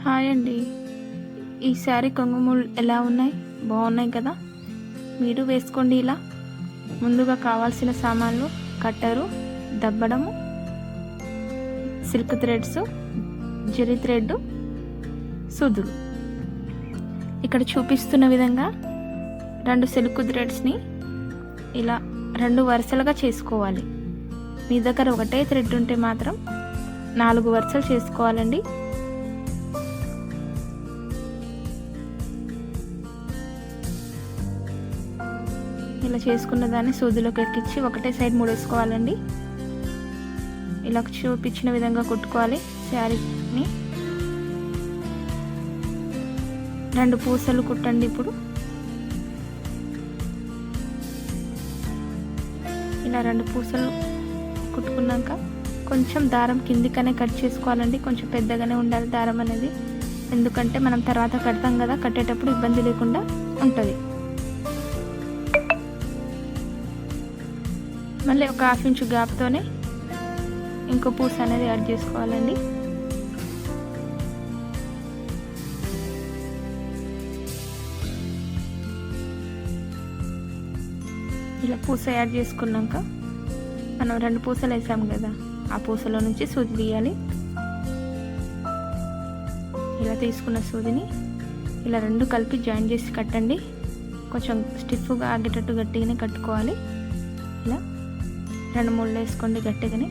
Hi అండి. ఈ శారీ కొంగుముళ్ళు ఎలా ఉన్నాయి? బాగున్నాయి కదా. మీరు వేసుకోండి ఇలా. ముందుగా కావాల్సిన సామాన్లు కట్టరు, దబ్బడము, సిల్క్ థ్రెడ్స్, జరీ థ్రెడ్, సూదులు. ఇక్కడ చూపిస్తున్న విధంగా 2 సిల్క్ థ్రెడ్స్ని ఇలా 2 వరుసలుగా చేసుకోవాలి. మీ దగ్గర ఒకటే థ్రెడ్ ఉంటే మాత్రం 4 వరుసలు చేసుకోవాలండి. ఇలా చేసుకున్న దాన్ని సూదిలోకి ఎక్కించి ఒకటే సైడ్ ముడేసుకోవాలండి. ఇలా చూపించిన విధంగా కుట్టుకోవాలి. శారీని 2 పూసలు కుట్టండి. ఇప్పుడు ఇలా 2 పూసలు కుట్టుకున్నాక కొంచెం దారం కిందికనే కట్ చేసుకోవాలండి. కొంచెం పెద్దగానే ఉండాలి దారం అనేది, ఎందుకంటే మనం తర్వాత కడతాం కదా, కట్టేటప్పుడు ఇబ్బంది లేకుండా ఉంటుంది. మళ్ళీ ఒక 1/2 ఇంచు గ్యాప్తోనే ఇంకో పూస అనేది యాడ్ చేసుకోవాలండి. ఇలా పూస యాడ్ చేసుకున్నాక మనం 2 పూసలు వేసాం కదా, ఆ పూసలో నుంచి సూది తీయాలి. ఇలా తీసుకున్న సూదిని ఇలా 2 కలిపి జాయిన్ చేసి కట్టండి. కొంచెం స్టిఫ్గా ఆగేటట్టు గట్టిగానే కట్టుకోవాలి. ఇలా 2 ముళ్ళు వేసుకోండి గట్టిగానే.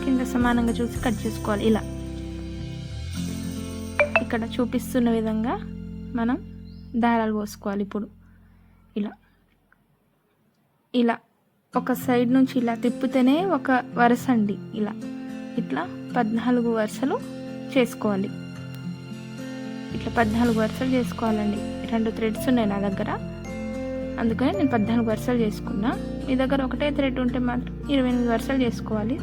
కింద సమానంగా చూసి కట్ చేసుకోవాలి. ఇలా ఇక్కడ చూపిస్తున్న విధంగా మనం దారాలు పోసుకోవాలి. ఇప్పుడు ఇలా ఇలా ఒక సైడ్ నుంచి ఇలా తిప్పితేనే ఒక వరుస అండి. ఇలా ఇట్లా 14 వరుసలు చేసుకోవాలి. ఇట్లా 14 వరుసలు చేసుకోవాలండి. 2 థ్రెడ్స్ ఉన్నాయి నా దగ్గర, అందుకని నేను 14 వరుసలు చేసుకున్నా. మీ దగ్గర ఒకటే థ్రెడ్ ఉంటే మాత్రం 28 వరుసలు చేసుకోవాలి.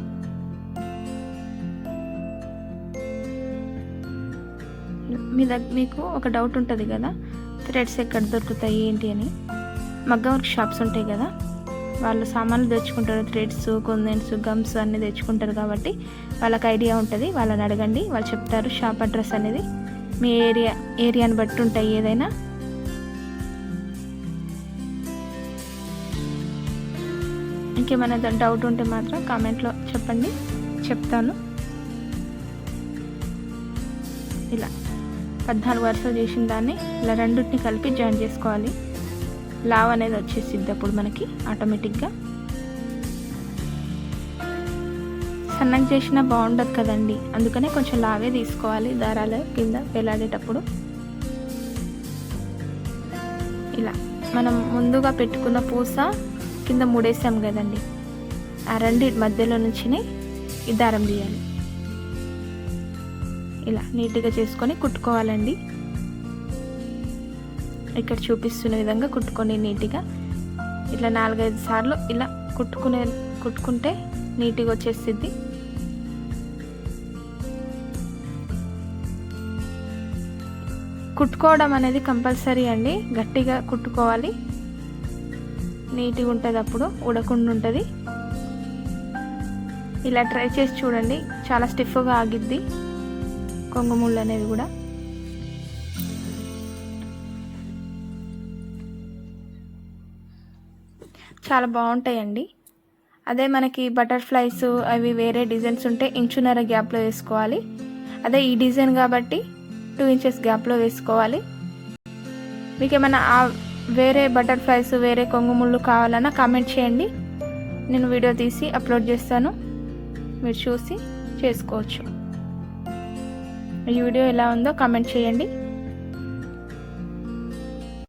మీకు ఒక డౌట్ ఉంటుంది కదా, థ్రెడ్స్ ఎక్కడ దొరుకుతాయి ఏంటి అని. మగ్గం వర్క్ షాప్స్ ఉంటాయి కదా, వాళ్ళు సామాన్లు తెచ్చుకుంటారు. థ్రెడ్స్, కుందన్స్, గమ్స్ అన్నీ తెచ్చుకుంటారు కాబట్టి వాళ్ళకి ఐడియా ఉంటుంది. వాళ్ళని అడగండి, వాళ్ళు చెప్తారు షాప్ అడ్రస్ అనేది. మీ ఏరియాని బట్టి ఉంటాయి ఏదైనా. ఇంకేమైనా డౌట్ ఉంటే మాత్రం కామెంట్లో చెప్పండి, చెప్తాను. ఇలా 14 వరుసలు చేసిన దాన్ని ఇలా 2టిని కలిపి జాయిన్ చేసుకోవాలి. లావ్ అనేది వచ్చేసిద్ది అప్పుడు మనకి ఆటోమేటిక్గా. సన్నగా చేసినా బాగుండదు కదండి, అందుకనే కొంచెం లావే తీసుకోవాలి దారాలు కింద వేలాడేటప్పుడు. ఇలా మనం ముందుగా పెట్టుకున్న పూస కింద ముడేసాం కదండి, ఆ 2 మధ్యలో నుంచి ఈ దారం తీయాలి. ఇలా నీట్గా చేసుకొని కుట్టుకోవాలండి. ఇక్కడ చూపిస్తున్న విధంగా కుట్టుకొని నీట్గా ఇట్లా 4-5 సార్లు ఇలా కుట్టుకుంటే నీట్గా వచ్చేసిద్ది. కుట్టుకోవడం అనేది కంపల్సరీ అండి, గట్టిగా కుట్టుకోవాలి. నీట్గా ఉంటుంది, అప్పుడు ఉడకుండా ఉంటుంది. ఇలా ట్రై చేసి చూడండి, చాలా స్టిఫ్గా ఆగిద్ది కొంగుముళ్ళు అనేది కూడా. చాలా బాగుంటాయండి. అదే మనకి బటర్ఫ్లైస్ అవి వేరే డిజైన్స్ ఉంటే 1.5 ఇంచు గ్యాప్లో వేసుకోవాలి. అదే ఈ డిజైన్ కాబట్టి 2 ఇంచెస్ గ్యాప్లో వేసుకోవాలి. మీకు ఏమైనా వేరే బటర్ఫ్లైస్, వేరే కొంగుముళ్ళు కావాలన్నా కామెంట్ చేయండి, నేను వీడియో తీసి అప్లోడ్ చేస్తాను, మీరు చూసి చేసుకోవచ్చు. ఈ వీడియో ఎలా ఉందో కామెంట్ చేయండి.